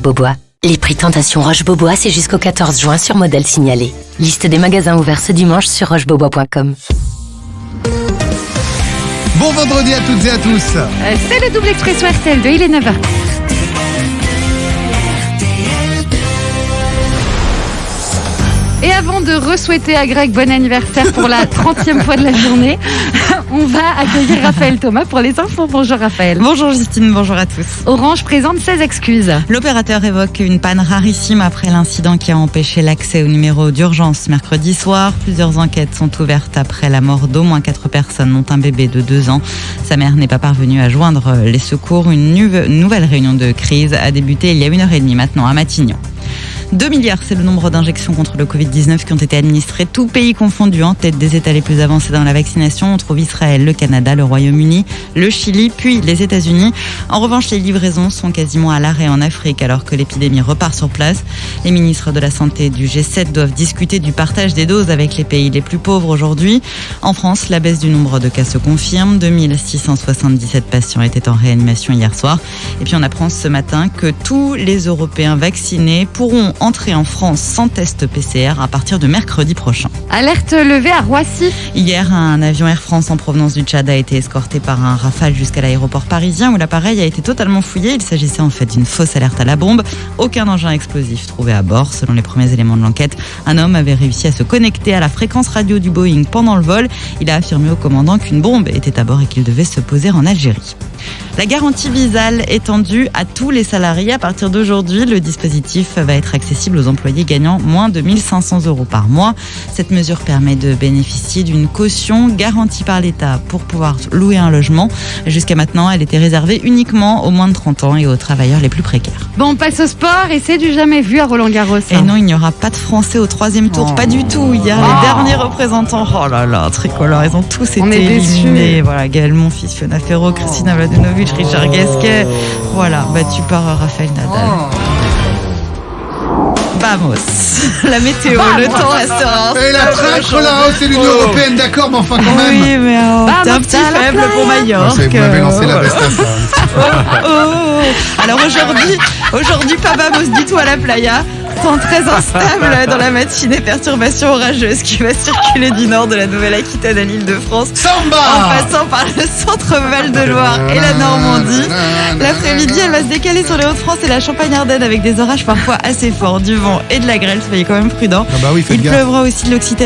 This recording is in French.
Roche-Beaubois. Les prix Tentation Roche-Beaubois, c'est jusqu'au 14 juin sur modèle signalé. Liste des magasins ouverts ce dimanche sur rochebeaubois.com. Bon vendredi à toutes et à tous. C'est le double expresso RTL2, il est 9h. Et avant de re-souhaiter à Greg bon anniversaire pour la 30e fois de la journée, on va accueillir Raphaël Thomas pour les infos. Bonjour Raphaël. Bonjour Justine, bonjour à tous. Orange présente ses excuses. L'opérateur évoque une panne rarissime après l'incident qui a empêché l'accès au numéro d'urgence mercredi soir. Plusieurs enquêtes sont ouvertes après la mort d'au moins 4 personnes, dont un bébé de 2 ans. Sa mère n'est pas parvenue à joindre les secours. Une nouvelle réunion de crise a débuté il y a 1h30 maintenant à Matignon. 2 milliards, c'est le nombre d'injections contre le Covid-19 qui ont été administrées, tous pays confondus. En tête des États les plus avancés dans la vaccination, on trouve Israël, le Canada, le Royaume-Uni, le Chili, puis les États-Unis. En revanche, les livraisons sont quasiment à l'arrêt en Afrique alors que l'épidémie repart sur place. Les ministres de la Santé du G7 doivent discuter du partage des doses avec les pays les plus pauvres aujourd'hui. En France, la baisse du nombre de cas se confirme. 2677 patients étaient en réanimation hier soir. Et puis on apprend ce matin que tous les Européens vaccinés pourront entrer en France sans test PCR à partir de mercredi prochain. Alerte levée à Roissy. Hier, un avion Air France en provenance du Tchad a été escorté par un Rafale jusqu'à l'aéroport parisien où l'appareil a été totalement fouillé. Il s'agissait en fait d'une fausse alerte à la bombe. Aucun engin explosif trouvé à bord. Selon les premiers éléments de l'enquête, un homme avait réussi à se connecter à la fréquence radio du Boeing pendant le vol. Il a affirmé au commandant qu'une bombe était à bord et qu'il devait se poser en Algérie. La garantie Visale étendue à tous les salariés. À partir d'aujourd'hui, le dispositif va être accessible aux employés gagnant moins de 1 500 € par mois. Cette mesure permet de bénéficier d'une caution garantie par l'État pour pouvoir louer un logement. Jusqu'à maintenant, elle était réservée uniquement aux moins de 30 ans et aux travailleurs les plus précaires. Bon, on passe au sport et c'est du jamais vu à Roland-Garros. Et non, il n'y aura pas de Français au 3e tour, pas du tout. Hier, les derniers représentants, oh là là, tricolores, ils ont tous été éliminés. Voilà, Gaël Monfils, Fiona Ferro, Kristina Mladenovic, Richard Gasquet. Voilà, battu par Rafael Nadal. Vamos. La météo, le temps restera. Et la traître là, c'est l'Union Européenne, d'accord, mais enfin quand même. Oui, mais t'es un petit faible pour Majorque. Vous m'avez lancé la veste à ça. Alors aujourd'hui, pas vamos du tout à la playa. Temps très instable dans la matinée, perturbation orageuse qui va circuler du nord de la Nouvelle-Aquitaine à l'Île-de-France. Samba en passant par le centre Val-de-Loire et la Normandie. L'après-midi, elle va se décaler sur les Hauts-de-France et la Champagne-Ardenne avec des orages parfois assez forts, du vent et de la grêle. Soyez quand même prudents. Ah bah oui, faites Il gaffe. pleuvra aussi de l'Occitanie.